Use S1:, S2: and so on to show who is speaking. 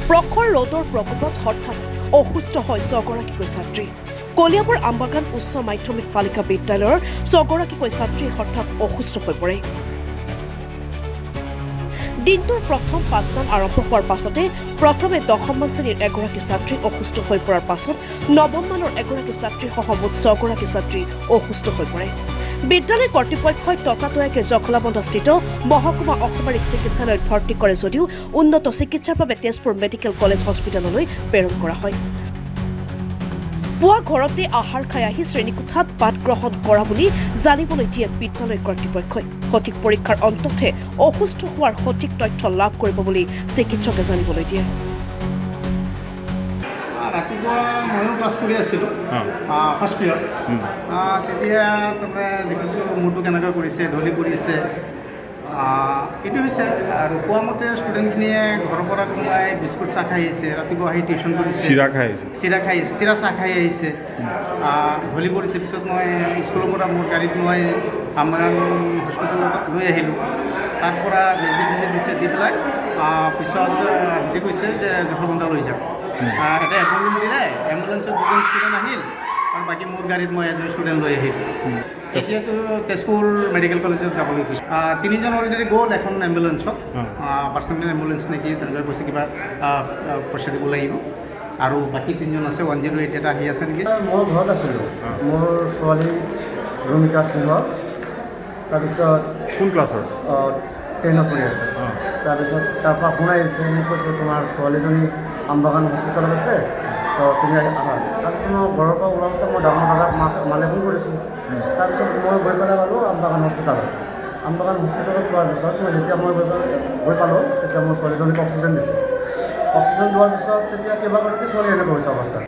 S1: প্ৰখৰ ৰ'দৰ প্ৰকোপত হঠাৎ অসুস্থ হয় ছগৰাকীকৈ ছাত্ৰী। কলিয়াবৰ আমবাগান উচ্চ মাধ্যমিক বালিকা বিদ্যালয়ৰ ছগৰাকীকৈ ছাত্ৰী হঠাৎ অসুস্থ হৈ পৰে। দিনটোৰ প্ৰথম পাঠদান আৰম্ভ হোৱাৰ পাছতে প্ৰথমে 10মান শ্ৰেণীৰ এগৰাকী ছাত্ৰী অসুস্থ হৈ পৰাৰ পাছত 9ম মানৰ এগৰাকী ছাত্ৰীসহ মুঠ 6গৰাকী ছাত্ৰী অসুস্থ হৈ পৰে। বিদ্যালয় কৰ্তৃপক্ষই ততাতৈয়াকৈ জখলাবন্ধাস্থিত মহকুমা অসামৰিক চিকিৎসালয়ত ভৰ্তি কৰে যদিও উন্নত চিকিৎসাৰ বাবে তেজপুৰ মেডিকেল কলেজ হস্পিটেললৈ প্ৰেৰণ কৰা হয়। পুৱা ঘৰতে আহাৰ খাই আহি শ্ৰেণীকোঠাত পাঠ গ্ৰহণ কৰা বুলি জানিবলৈ দিয়ে বিদ্যালয় কৰ্তৃপক্ষই। সঠিক পৰীক্ষাৰ অন্ততহে অসুস্থ হোৱাৰ সঠিক তথ্য লাভ কৰিব বুলি চিকিৎসকে জানিবলৈ দিয়ে।
S2: ৰাতিপুৱা ময়ো ক্লাছ কৰি আছিলোঁ ফাৰ্ষ্ট পিৰিয়ড। তেতিয়া তাৰমানে দেখিছোঁ মূৰটো কেনেকৈ কৰিছে, ঢলি পৰিছে। এইটো হৈছে আৰু কোৱা মতে ষ্টুডেণ্টখিনিয়ে ঘৰৰ পৰা কোনোবাই বিস্কুট চাহ খাই আহিছে, ৰাতিপুৱা আহি টিউশ্যন কৰিছে, চিৰা চাহ খাই আহিছে, ঢলি পৰিছে। পিছত মই স্কুলৰ পৰা মোৰ গাড়ীত মই আমবাগান হস্পিটেলত লৈ আহিলোঁ। তাৰ পৰা বেজি দিছে, দি পেলাই পিছত হেৰি কৈছে যে জখলাবন্ধা লৈ যাওক। এটা এপইণ্টমেণ্ট দিলে, এম্বুলেঞ্চত 2জন ষ্টুডেণ্ট আহিল আৰু বাকী মোৰ গাড়ীত মই এজন ষ্টুডেণ্ট লৈ আহিলোঁ। এতিয়াতো তেজপুৰ মেডিকেল কলেজত যাবলৈ কৈছোঁ। 3জন অলৰেডি গ'ল এখন এম্বুলেঞ্চত, পাৰ্চনেল এম্বুলেঞ্চ নেকি তেনেকৈ কৈছে, কিবা পইচা দিব লাগিব। আৰু বাকী 3জন আছে, 108 এটা আহি আছে নেকি।
S3: মই ঘৰত আছিলোঁ, মোৰ ছোৱালী ৰুমিকা সিংহ, তাৰপিছত
S4: কোন ক্লাছৰ
S3: 10ত পঢ়ি আছে। তাৰপিছত তাৰপৰা ফোন আহিছে, মোক কৈছে তোমাৰ ছোৱালীজনী আমবাগান হস্পিটেলত আছে, তো তুমি আহা। তাৰপিছত মই ঘৰৰ পৰা ওলাওঁতে মই ডাঙৰ দাদাক মালে ফোন কৰিছোঁ। তাৰপিছত মই গৈ পেলাই পালোঁ আমবাগান হস্পিটেলত। আমবাগান হস্পিটেলত পোৱাৰ পিছত যেতিয়া মই গৈ পালোঁ, তেতিয়া মোৰ ছোৱালীজনীক অক্সিজেন দিছে। অক্সিজেন দিয়াৰ পিছত তেতিয়া কেইবাগৰাকী ছোৱালী এনেকৈ হৈছে অৱস্থা।